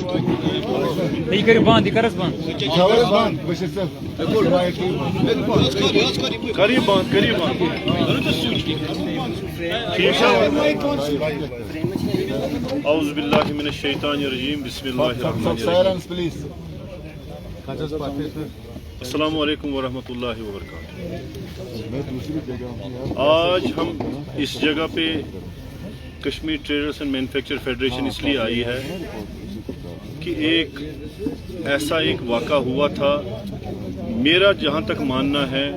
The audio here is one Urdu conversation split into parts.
یہ کرو بند یہ کرس بند قریب بند اعوذ باللہ من الشیطان الرجیم بسم اللہ الرحمن الرحیم السلام علیکم ورحمۃ اللہ وبرکاتہ۔ آج ہم اس جگہ پہ Kashmir traders and manufacture federation اس لیے آئی ہے کہ ایک واقعہ ہوا تھا۔ میرا جہاں تک ماننا ہے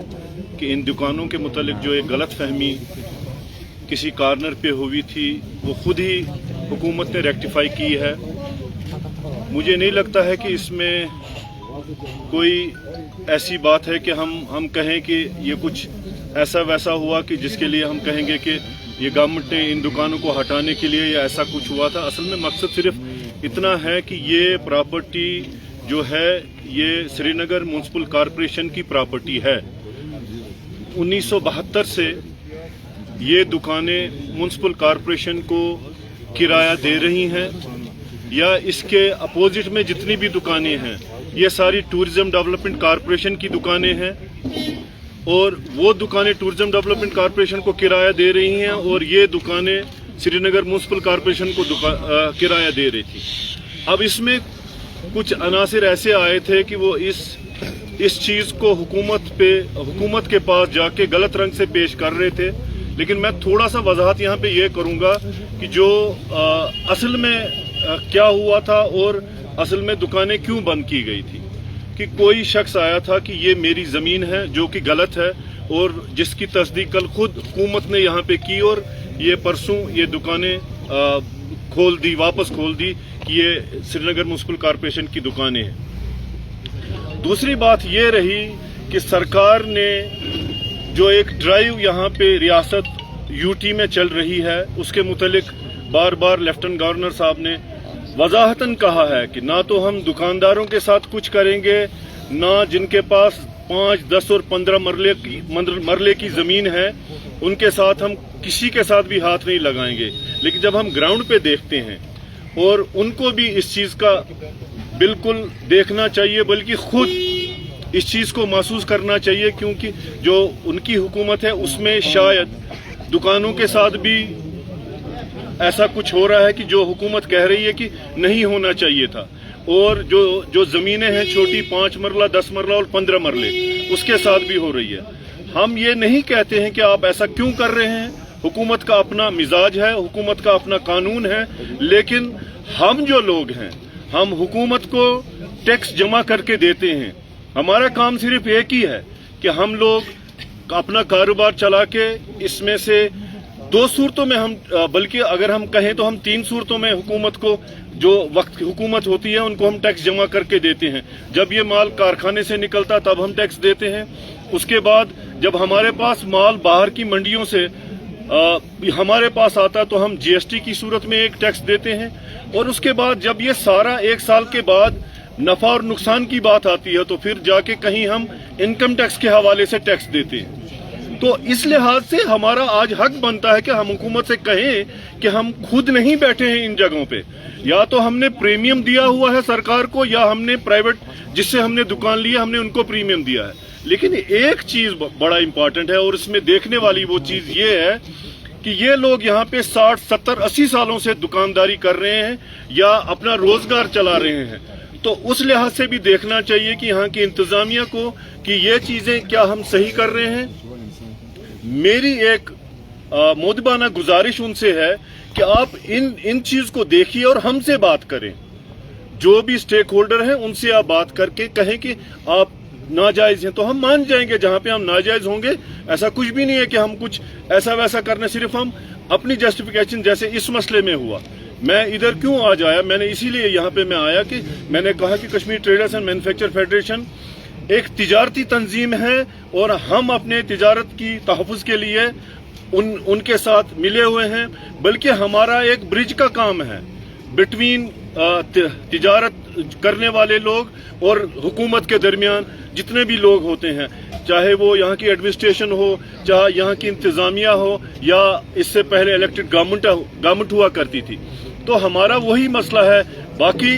کہ ان دکانوں کے متعلق جو ایک غلط فہمی کسی کارنر پہ ہوئی تھی وہ خود ہی حکومت نے ریکٹیفائی کی ہے۔ مجھے نہیں لگتا ہے کہ اس میں کوئی ایسی بات ہے کہ ہم کہیں کہ یہ کچھ ایسا ویسا ہوا کہ جس کے لیے ہم کہیں گے کہ یہ گورنمنٹ نے ان دکانوں کو ہٹانے کے لیے یا ایسا کچھ ہوا تھا۔ اصل میں مقصد صرف اتنا ہے کہ یہ پراپرٹی جو ہے یہ سری نگر میونسپل کارپوریشن کی پراپرٹی ہے۔ 1972 سے یہ دکانیں میونسپل کارپوریشن کو کرایہ دے رہی ہیں، یا اس کے اپوزٹ میں جتنی بھی دکانیں ہیں یہ ساری ٹورزم ڈیولپمنٹ کارپوریشن کی دکانیں ہیں، اور وہ دکانیں ٹورزم ڈیولپمنٹ کارپوریشن کو کرایہ دے رہی ہیں اور یہ دکانیں سری نگر میونسپل کارپوریشن کو کرایہ دے رہی تھی۔ اب اس میں کچھ عناصر ایسے آئے تھے کہ وہ اس چیز کو حکومت کے پاس جا کے غلط رنگ سے پیش کر رہے تھے، لیکن میں تھوڑا سا وضاحت یہاں پہ یہ کروں گا کہ جو اصل میں کیا ہوا تھا اور اصل میں دکانیں کیوں بند کی گئی تھی۔ کہ کوئی شخص آیا تھا کہ یہ میری زمین ہے جو کہ غلط ہے، اور جس کی تصدیق کل خود حکومت نے یہاں پہ کی، اور یہ پرسوں یہ دکانیں واپس کھول دی کہ یہ سری نگر میونسپل کارپوریشن کی دکانیں ہیں۔ دوسری بات یہ رہی کہ سرکار نے جو ایک ڈرائیو یہاں پہ ریاست یو ٹی میں چل رہی ہے اس کے متعلق بار بار لیفٹنٹ گورنر صاحب نے وضاحتاً کہا ہے کہ نہ تو ہم دکانداروں کے ساتھ کچھ کریں گے، نہ جن کے پاس 5, 10 اور 15 مرلے کی زمین ہے ان کے ساتھ ہم کسی کے ساتھ بھی ہاتھ نہیں لگائیں گے۔ لیکن جب ہم گراؤنڈ پہ دیکھتے ہیں، اور ان کو بھی اس چیز کا بالکل دیکھنا چاہیے، بلکہ خود اس چیز کو محسوس کرنا چاہیے، کیونکہ جو ان کی حکومت ہے اس میں شاید دکانوں کے ساتھ بھی ایسا کچھ ہو رہا ہے کہ جو حکومت کہہ رہی ہے کہ نہیں ہونا چاہیے تھا، اور جو زمینیں ہیں چھوٹی 5 مرلہ 10 مرلہ اور 15 مرلے اس کے ساتھ بھی ہو رہی ہے۔ ہم یہ نہیں کہتے ہیں کہ آپ ایسا کیوں کر رہے ہیں، حکومت کا اپنا مزاج ہے، حکومت کا اپنا قانون ہے، لیکن ہم جو لوگ ہیں ہم حکومت کو ٹیکس جمع کر کے دیتے ہیں۔ ہمارا کام صرف ایک ہی ہے کہ ہم لوگ اپنا کاروبار چلا کے اس میں سے 2 صورتوں میں بلکہ اگر ہم کہیں تو ہم 3 صورتوں میں حکومت کو جو وقت حکومت ہوتی ہے ان کو ہم ٹیکس جمع کر کے دیتے ہیں۔ جب یہ مال کارخانے سے نکلتا تب ہم ٹیکس دیتے ہیں، اس کے بعد جب ہمارے پاس مال باہر کی منڈیوں سے ہمارے پاس آتا تو ہم جی ایس ٹی کی صورت میں ایک ٹیکس دیتے ہیں، اور اس کے بعد جب یہ سارا 1 سال کے بعد نفع اور نقصان کی بات آتی ہے تو پھر جا کے کہیں ہم انکم ٹیکس کے حوالے سے ٹیکس دیتے ہیں۔ تو اس لحاظ سے ہمارا آج حق بنتا ہے کہ ہم حکومت سے کہیں کہ ہم خود نہیں بیٹھے ہیں ان جگہوں پہ، یا تو ہم نے پریمیم دیا ہوا ہے سرکار کو، یا ہم نے پرائیویٹ جس سے ہم نے دکان لی ہم نے ان کو پریمیم دیا ہے۔ لیکن ایک چیز بڑا امپورٹنٹ ہے، اور اس میں دیکھنے والی وہ چیز یہ ہے کہ یہ لوگ یہاں پہ 60, 70, 80 سالوں سے دکانداری کر رہے ہیں یا اپنا روزگار چلا رہے ہیں، تو اس لحاظ سے بھی دیکھنا چاہیے کہ یہاں کی انتظامیہ کو کہ یہ چیزیں کیا ہم صحیح کر رہے ہیں۔ میری ایک مودبانہ گزارش ان سے ہے کہ آپ ان چیز کو دیکھیے اور ہم سے بات کریں، جو بھی سٹیک ہولڈر ہیں ان سے آپ بات کر کے کہیں کہ آپ ناجائز ہیں، تو ہم مان جائیں گے جہاں پہ ہم ناجائز ہوں گے۔ ایسا کچھ بھی نہیں ہے کہ ہم کچھ ایسا ویسا کرنے، صرف ہم اپنی جسٹیفیکیشن جیسے اس مسئلے میں ہوا۔ میں ادھر کیوں آج آیا، میں نے اسی لیے یہاں پہ میں آیا کہ میں نے کہا کہ Kashmir traders and manufacture federation ایک تجارتی تنظیم ہے، اور ہم اپنے تجارت کی تحفظ کے لیے ان کے ساتھ ملے ہوئے ہیں، بلکہ ہمارا ایک برج کا کام ہے بٹوین تجارت کرنے والے لوگ اور حکومت کے درمیان جتنے بھی لوگ ہوتے ہیں، چاہے وہ یہاں کی ایڈمنسٹریشن ہو، چاہے یہاں کی انتظامیہ ہو، یا اس سے پہلے الیکٹڈ گورنمنٹ ہوا کرتی تھی۔ تو ہمارا وہی مسئلہ ہے۔ باقی